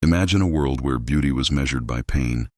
Imagine a world where beauty was measured by pain,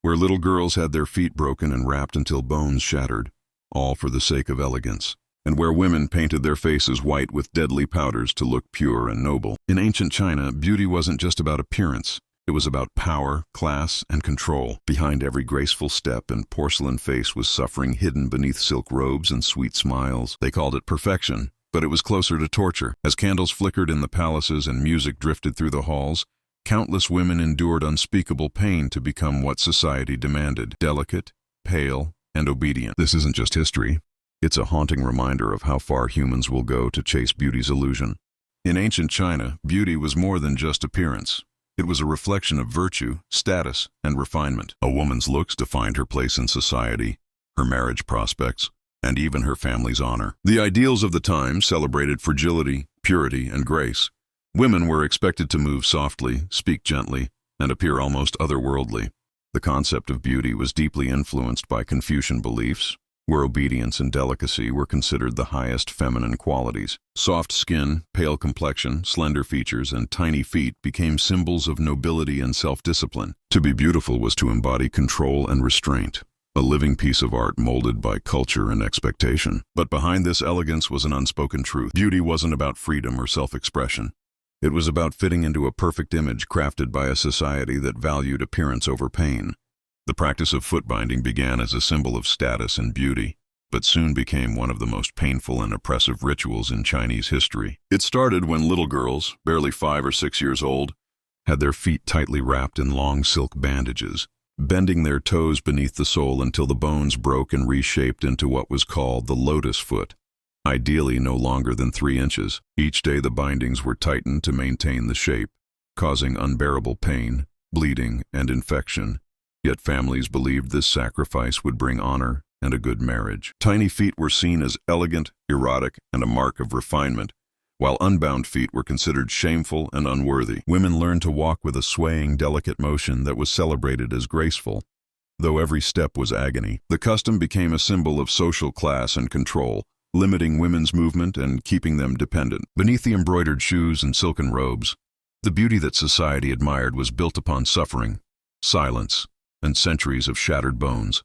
where little girls had their feet broken and wrapped until bones shattered, all for the sake of elegance, and where women painted their faces white with deadly powders to look pure and noble. In ancient China, beauty wasn't just about appearance. It was about power, class, and control. Behind every graceful step and porcelain face was suffering hidden beneath silk robes and sweet smiles. They called it perfection, but it was closer to torture. As candles flickered in the palaces and music drifted through the halls, countless women endured unspeakable pain to become what society demanded: delicate, pale, and obedient. This isn't just history. It's a haunting reminder of how far humans will go to chase beauty's illusion. In ancient China, beauty was more than just appearance. It was a reflection of virtue, status, and refinement. A woman's looks defined her place in society, her marriage prospects, and even her family's honor. The ideals of the time celebrated fragility, purity, and grace. Women were expected to move softly, speak gently, and appear almost otherworldly. The concept of beauty was deeply influenced by Confucian beliefs, where obedience and delicacy were considered the highest feminine qualities. Soft skin, pale complexion, slender features, and tiny feet became symbols of nobility and self-discipline. To be beautiful was to embody control and restraint, a living piece of art molded by culture and expectation. But behind this elegance was an unspoken truth. Beauty wasn't about freedom or self-expression. It was about fitting into a perfect image crafted by a society that valued appearance over pain. The practice of foot binding began as a symbol of status and beauty, but soon became one of the most painful and oppressive rituals in Chinese history. It started when little girls, barely 5 or 6 years old, had their feet tightly wrapped in long silk bandages, bending their toes beneath the sole until the bones broke and reshaped into what was called the lotus foot, ideally no longer than 3 inches. Each day the bindings were tightened to maintain the shape, causing unbearable pain, bleeding, and infection. Yet families believed this sacrifice would bring honor and a good marriage. Tiny feet were seen as elegant, erotic, and a mark of refinement, while unbound feet were considered shameful and unworthy. Women learned to walk with a swaying, delicate motion that was celebrated as graceful, though every step was agony. The custom became a symbol of social class and control, limiting women's movement and keeping them dependent. Beneath the embroidered shoes and silken robes, the beauty that society admired was built upon suffering, silence, and centuries of shattered bones,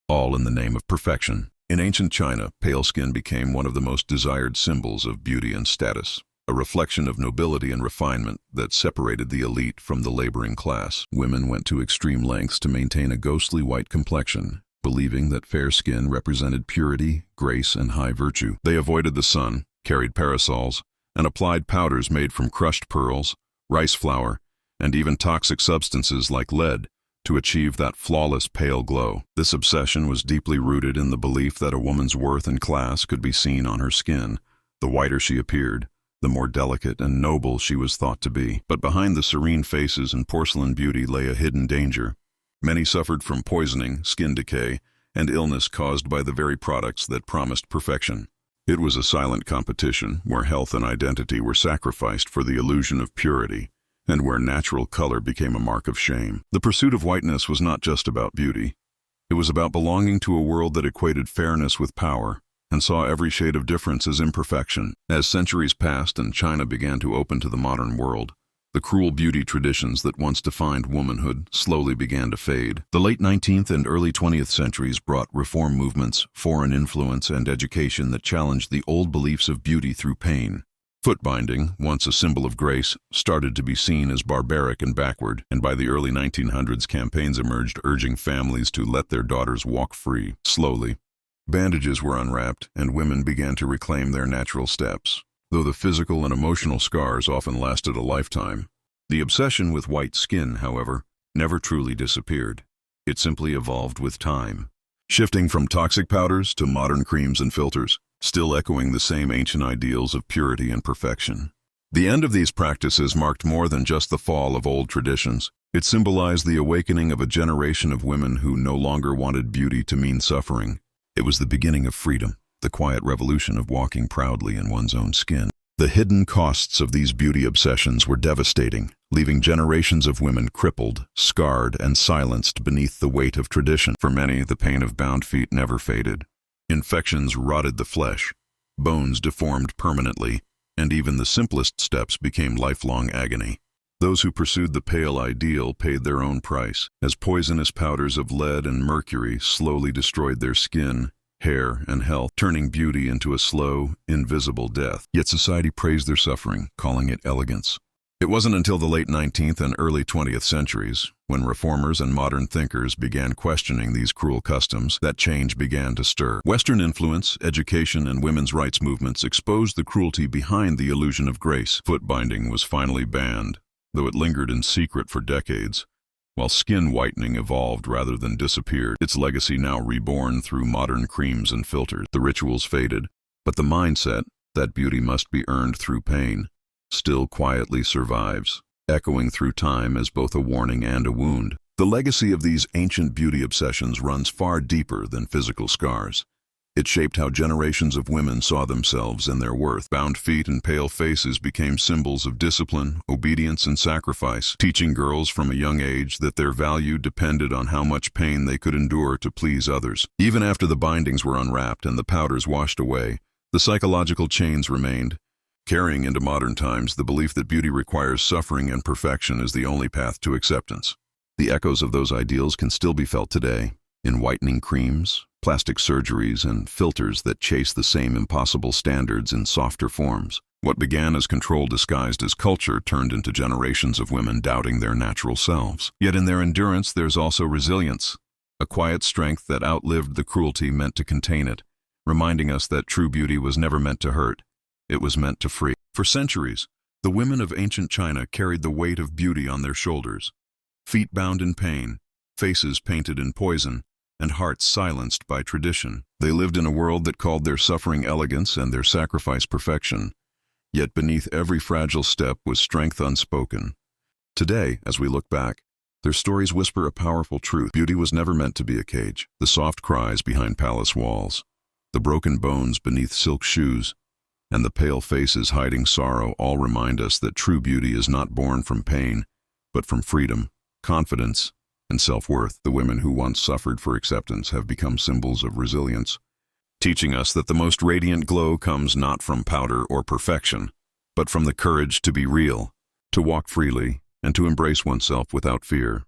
all in the name of perfection. In ancient China, pale skin became one of the most desired symbols of beauty and status, a reflection of nobility and refinement that separated the elite from the laboring class. Women went to extreme lengths to maintain a ghostly white complexion, believing that fair skin represented purity, grace, and high virtue. They avoided the sun, carried parasols, and applied powders made from crushed pearls, rice flour, and even toxic substances like lead, to achieve that flawless pale glow. This obsession was deeply rooted in the belief that a woman's worth and class could be seen on her skin. The whiter she appeared, the more delicate and noble she was thought to be. But behind the serene faces and porcelain beauty lay a hidden danger. Many suffered from poisoning, skin decay, and illness caused by the very products that promised perfection. It was a silent competition where health and identity were sacrificed for the illusion of purity, and where natural color became a mark of shame. The pursuit of whiteness was not just about beauty. It was about belonging to a world that equated fairness with power and saw every shade of difference as imperfection. As centuries passed and China began to open to the modern world, the cruel beauty traditions that once defined womanhood slowly began to fade. The late 19th and early 20th centuries brought reform movements, foreign influence, and education that challenged the old beliefs of beauty through pain. Foot binding, once a symbol of grace, started to be seen as barbaric and backward, and by the early 1900s campaigns emerged urging families to let their daughters walk free. Slowly, bandages were unwrapped and women began to reclaim their natural steps. Though the physical and emotional scars often lasted a lifetime, the obsession with white skin, however, never truly disappeared. It simply evolved with time, shifting from toxic powders to modern creams and filters, still echoing the same ancient ideals of purity and perfection. The end of these practices marked more than just the fall of old traditions. It symbolized the awakening of a generation of women who no longer wanted beauty to mean suffering. It was the beginning of freedom, the quiet revolution of walking proudly in one's own skin. The hidden costs of these beauty obsessions were devastating, leaving generations of women crippled, scarred, and silenced beneath the weight of tradition. For many, the pain of bound feet never faded. Infections rotted the flesh, bones deformed permanently, and even the simplest steps became lifelong agony. Those who pursued the pale ideal paid their own price, as poisonous powders of lead and mercury slowly destroyed their skin, hair, and health, turning beauty into a slow, invisible death. Yet society praised their suffering, calling it elegance. It wasn't until the late 19th and early 20th centuries, when reformers and modern thinkers began questioning these cruel customs, that change began to stir. Western influence, education, and women's rights movements exposed the cruelty behind the illusion of grace. Foot binding was finally banned, though it lingered in secret for decades. While skin whitening evolved rather than disappeared, its legacy now reborn through modern creams and filters. The rituals faded, but the mindset that beauty must be earned through pain still quietly survives, echoing through time as both a warning and a wound. The legacy of these ancient beauty obsessions runs far deeper than physical scars. It shaped how generations of women saw themselves and their worth. Bound feet and pale faces became symbols of discipline, obedience, and sacrifice, teaching girls from a young age that their value depended on how much pain they could endure to please others. Even after the bindings were unwrapped and the powders washed away, the psychological chains remained, carrying into modern times the belief that beauty requires suffering and perfection is the only path to acceptance. The echoes of those ideals can still be felt today, in whitening creams, plastic surgeries, and filters that chase the same impossible standards in softer forms. What began as control disguised as culture turned into generations of women doubting their natural selves. Yet in their endurance there's also resilience, a quiet strength that outlived the cruelty meant to contain it, reminding us that true beauty was never meant to hurt. It was meant to free. For centuries, the women of ancient China carried the weight of beauty on their shoulders. Feet bound in pain, faces painted in poison, and hearts silenced by tradition. They lived in a world that called their suffering elegance and their sacrifice perfection. Yet beneath every fragile step was strength unspoken. Today, as we look back, their stories whisper a powerful truth. Beauty was never meant to be a cage. The soft cries behind palace walls, the broken bones beneath silk shoes, and the pale faces hiding sorrow all remind us that true beauty is not born from pain, but from freedom, confidence, and self-worth. The women who once suffered for acceptance have become symbols of resilience, teaching us that the most radiant glow comes not from powder or perfection, but from the courage to be real, to walk freely, and to embrace oneself without fear.